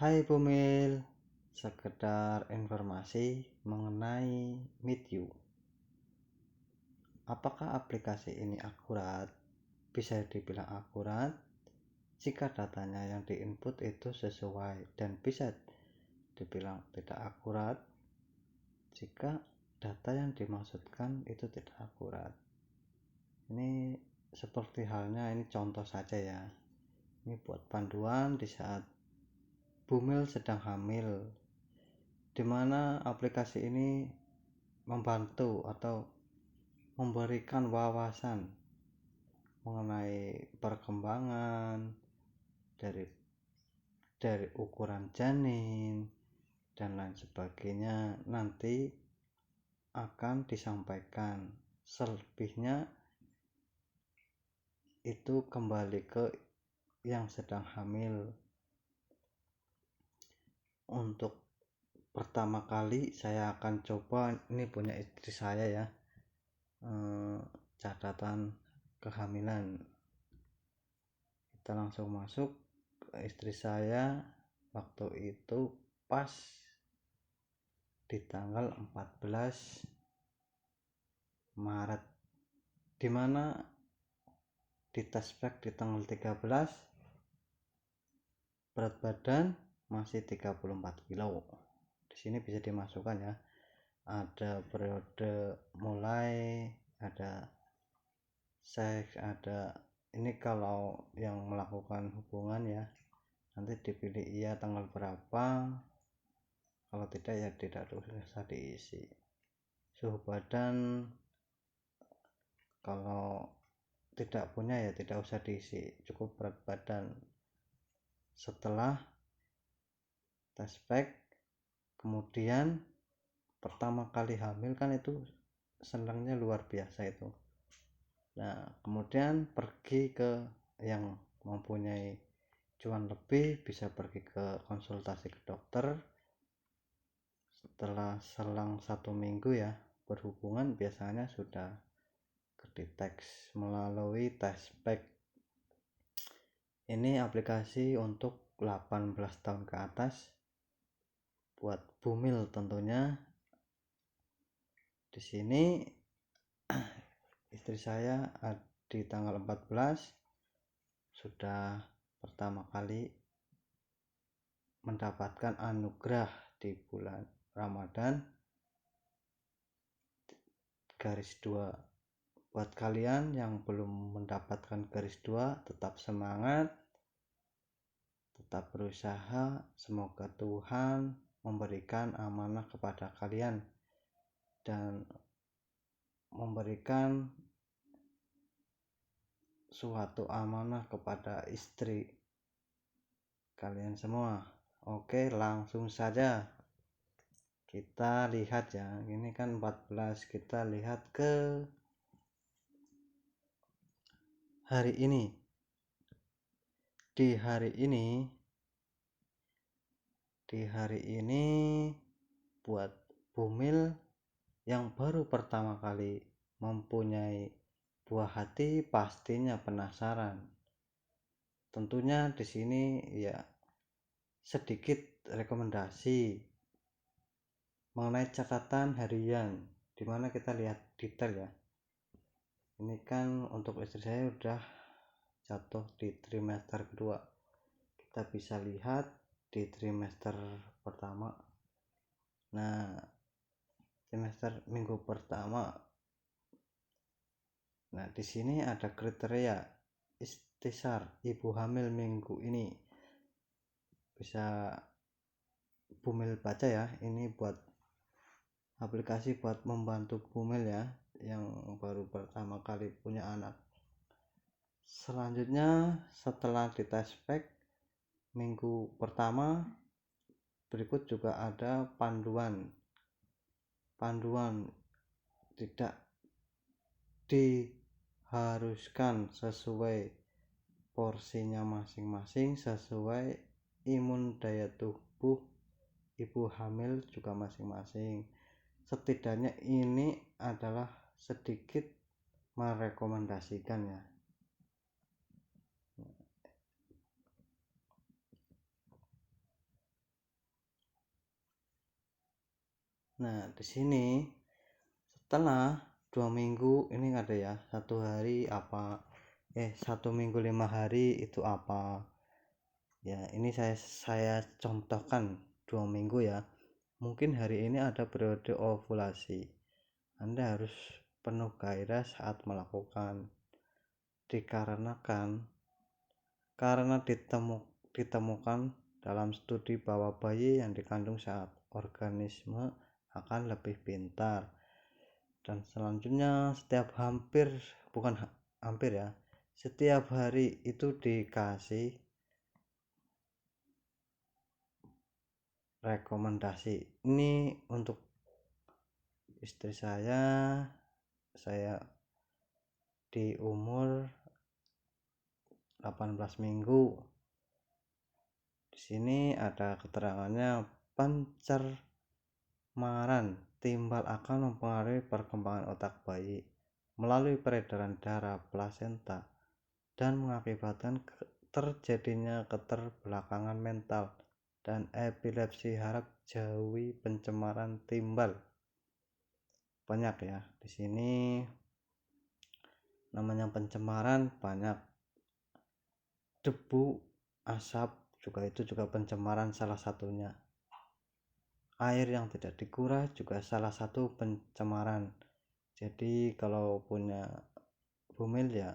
Hai Bumil, sekedar informasi mengenai Meet You. Apakah aplikasi ini akurat? Bisa dibilang akurat jika datanya yang diinput itu sesuai, dan bisa dibilang tidak akurat jika data yang dimaksudkan itu tidak akurat. Ini seperti halnya, ini contoh saja ya. Ini buat panduan di saat Bumil sedang hamil, di mana aplikasi ini membantu atau memberikan wawasan mengenai perkembangan dari ukuran janin dan lain sebagainya. Nanti akan disampaikan, selebihnya itu kembali ke yang sedang hamil. Untuk pertama kali saya akan coba, ini punya istri saya ya, catatan kehamilan. Kita langsung masuk ke istri saya. Waktu itu pas di tanggal 14 Maret, dimana di tes pack di tanggal 13 berat badan masih 34 kilo. Di sini bisa dimasukkan ya, ada periode mulai, ada seks, ada ini kalau yang melakukan hubungan ya, nanti dipilih iya tanggal berapa, kalau tidak ya tidak usah diisi. Suhu badan kalau tidak punya ya tidak usah diisi, cukup berat badan. Setelah tes pack, kemudian pertama kali hamil kan itu senangnya luar biasa itu. Nah, kemudian pergi ke yang mempunyai cuan lebih, bisa pergi ke konsultasi ke dokter. Setelah selang 1 minggu ya berhubungan, biasanya sudah kedeteksi melalui tes pack. Ini aplikasi untuk 18 tahun ke atas, buat Bumil tentunya. Di sini istri saya di tanggal 14 sudah pertama kali mendapatkan anugerah di bulan Ramadan garis 2. Buat kalian yang belum mendapatkan garis 2, tetap semangat, tetap berusaha. Semoga Tuhan memberikan amanah kepada kalian dan memberikan suatu amanah kepada istri kalian semua. Oke, langsung saja kita lihat ya. Ini kan 14, kita lihat ke hari ini. Di hari ini buat Bumil yang baru pertama kali mempunyai buah hati, pastinya penasaran. Tentunya di sini ya sedikit rekomendasi mengenai catatan harian, dimana kita lihat detail ya. Ini kan untuk istri saya udah jatuh di trimester kedua. Kita bisa lihat di trimester pertama. Nah, trimester minggu pertama. Nah, di sini ada kriteria istisar ibu hamil minggu ini. Bisa Bumil baca ya. Ini buat aplikasi buat membantu Bumil ya, yang baru pertama kali punya anak. Selanjutnya setelah di tes pack minggu pertama, berikut juga ada panduan tidak diharuskan, sesuai porsinya masing-masing, sesuai imun daya tubuh ibu hamil juga masing-masing. Setidaknya ini adalah sedikit merekomendasikan ya. Nah, di sini setelah 2 minggu ini ada ya, 1 hari apa, 1 minggu 5 hari itu apa ya. Ini saya contohkan 2 minggu ya. Mungkin hari ini ada periode ovulasi, Anda harus penuh gairah saat melakukan, karena ditemukan dalam studi bahwa bayi yang dikandung saat organisme akan lebih pintar. Dan selanjutnya setiap hari itu dikasih rekomendasi. Ini untuk istri saya di umur 18 minggu. Di sini ada keterangannya, pencemaran timbal akan mempengaruhi perkembangan otak bayi melalui peredaran darah plasenta dan mengakibatkan terjadinya keterbelakangan mental dan epilepsi. Harap jauhi pencemaran timbal. Banyak ya di sini namanya pencemaran, banyak debu, asap itu juga pencemaran salah satunya. Air yang tidak dikuras juga salah satu pencemaran. Jadi kalau punya bumil ya,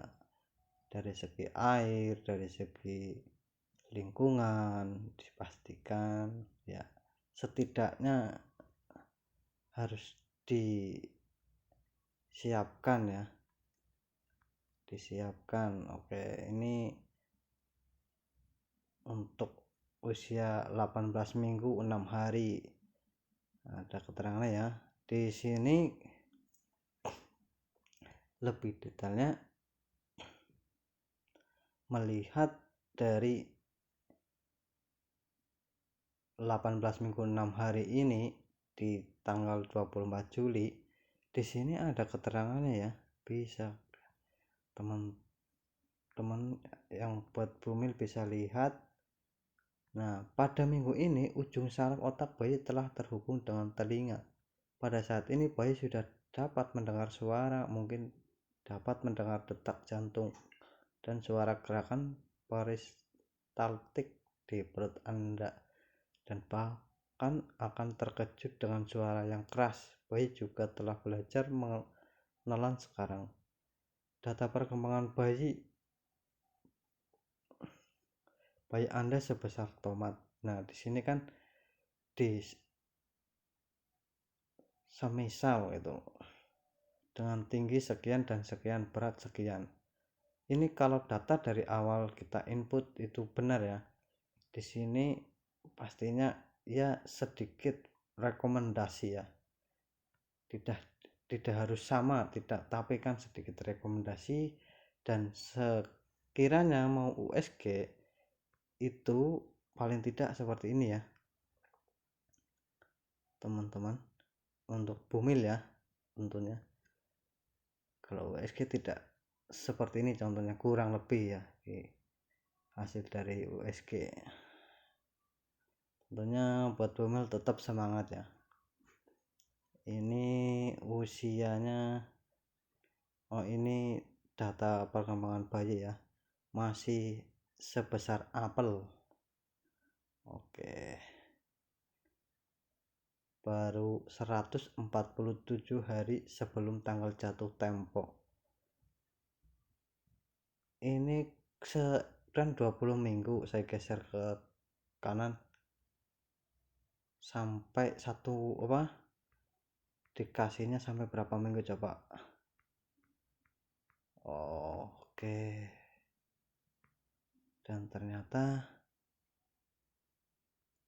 dari segi air, dari segi lingkungan dipastikan ya, setidaknya harus disiapkan. Oke, ini untuk usia 18 minggu 6 hari ada keterangannya ya. Di sini lebih detailnya melihat dari 18 minggu 6 hari ini di tanggal 24 Juli. Di sini ada keterangannya ya, bisa teman-teman yang buat bumil bisa lihat. Nah, pada minggu ini ujung saraf otak bayi telah terhubung dengan telinga. Pada saat ini bayi sudah dapat mendengar suara, mungkin dapat mendengar detak jantung dan suara gerakan peristaltik di perut Anda, dan bahkan akan terkejut dengan suara yang keras. Bayi juga telah belajar menelan sekarang. Data perkembangan bayi Anda sebesar tomat. Nah, di sini kan di semisal itu dengan tinggi sekian dan sekian, berat sekian. Ini kalau data dari awal kita input itu benar ya. Di sini pastinya ya sedikit rekomendasi ya. Tidak harus sama, tapi kan sedikit rekomendasi. Dan sekiranya mau USG itu paling tidak seperti ini ya teman-teman, untuk bumil ya tentunya. Kalau USG tidak seperti ini contohnya, kurang lebih ya hasil dari USG. Tentunya buat bumil tetap semangat ya. Ini usianya, ini data perkembangan bayi ya, masih sebesar apel. Oke, baru 147 hari sebelum tanggal jatuh tempo. Ini sekian 20 minggu, saya geser ke kanan sampai dikasihnya sampai berapa minggu coba. Oke, dan ternyata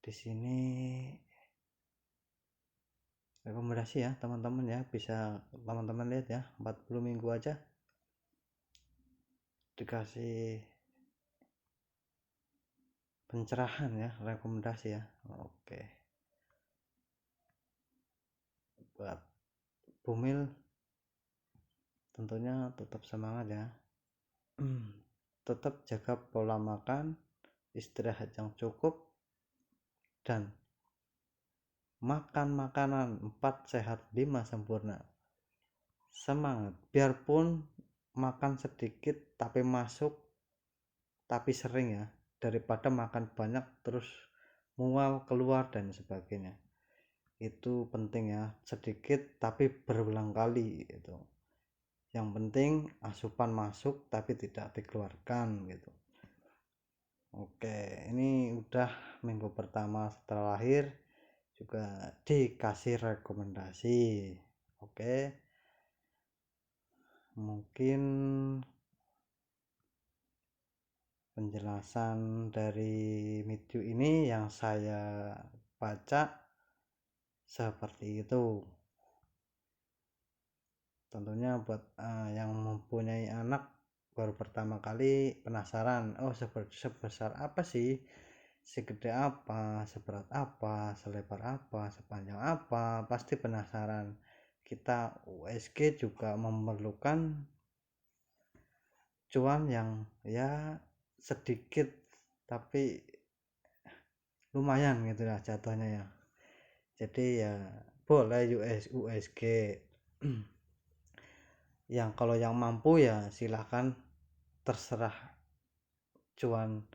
di sini rekomendasi ya teman-teman ya, bisa teman-teman lihat ya, 40 minggu aja dikasih pencerahan ya, rekomendasi ya. Oke, buat bumil tentunya tetap semangat ya. Tetap jaga pola makan, istirahat yang cukup, dan makan makanan 4 sehat 5 sempurna. Semangat, biarpun makan sedikit tapi masuk, tapi sering ya, daripada makan banyak terus mual keluar dan sebagainya. Itu penting ya, sedikit tapi berulang kali gitu. Yang penting asupan masuk tapi tidak dikeluarkan gitu. Oke, ini udah minggu pertama setelah lahir juga dikasih rekomendasi. Oke, mungkin penjelasan dari video ini yang saya baca seperti itu. Tentunya buat yang mempunyai anak baru pertama kali penasaran, oh sebesar apa sih, segede apa, seberat apa, selebar apa, sepanjang apa, pasti penasaran. Kita USG juga memerlukan cuan yang ya sedikit tapi lumayan gitu lah jatuhnya ya. Jadi ya boleh USG yang kalau yang mampu ya silahkan, terserah cuan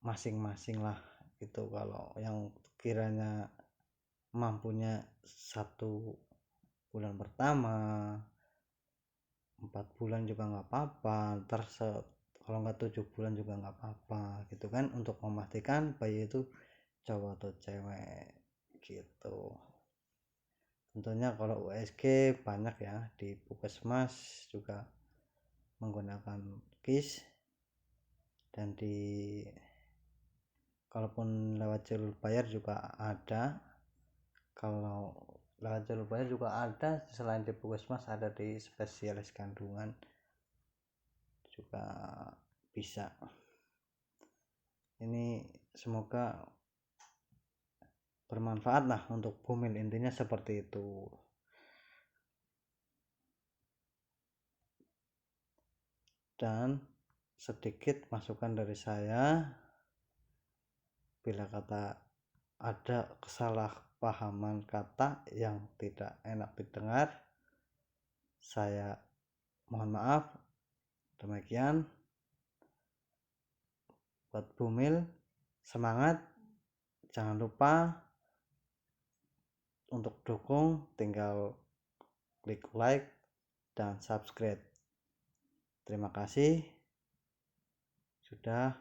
masing-masing lah itu. Kalau yang kiranya mampunya 1 bulan pertama, 4 bulan juga nggak apa-apa, kalau nggak 7 bulan juga nggak apa-apa gitu kan, untuk memastikan bayi itu cowok atau cewek gitu. Tentunya kalau USG banyak ya, di puskesmas juga menggunakan KIS, dan kalaupun lewat jalur bayar juga ada. Kalau lewat jalur bayar juga ada, selain di puskesmas ada di spesialis kandungan juga bisa. Ini semoga bermanfaat lah untuk bumil, intinya seperti itu. Dan sedikit masukan dari saya, bila kata ada kesalahpahaman kata yang tidak enak didengar, saya mohon maaf. Demikian, buat bumil semangat, jangan lupa untuk dukung, tinggal klik like dan subscribe. Terima kasih sudah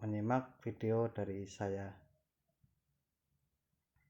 menyimak video dari saya.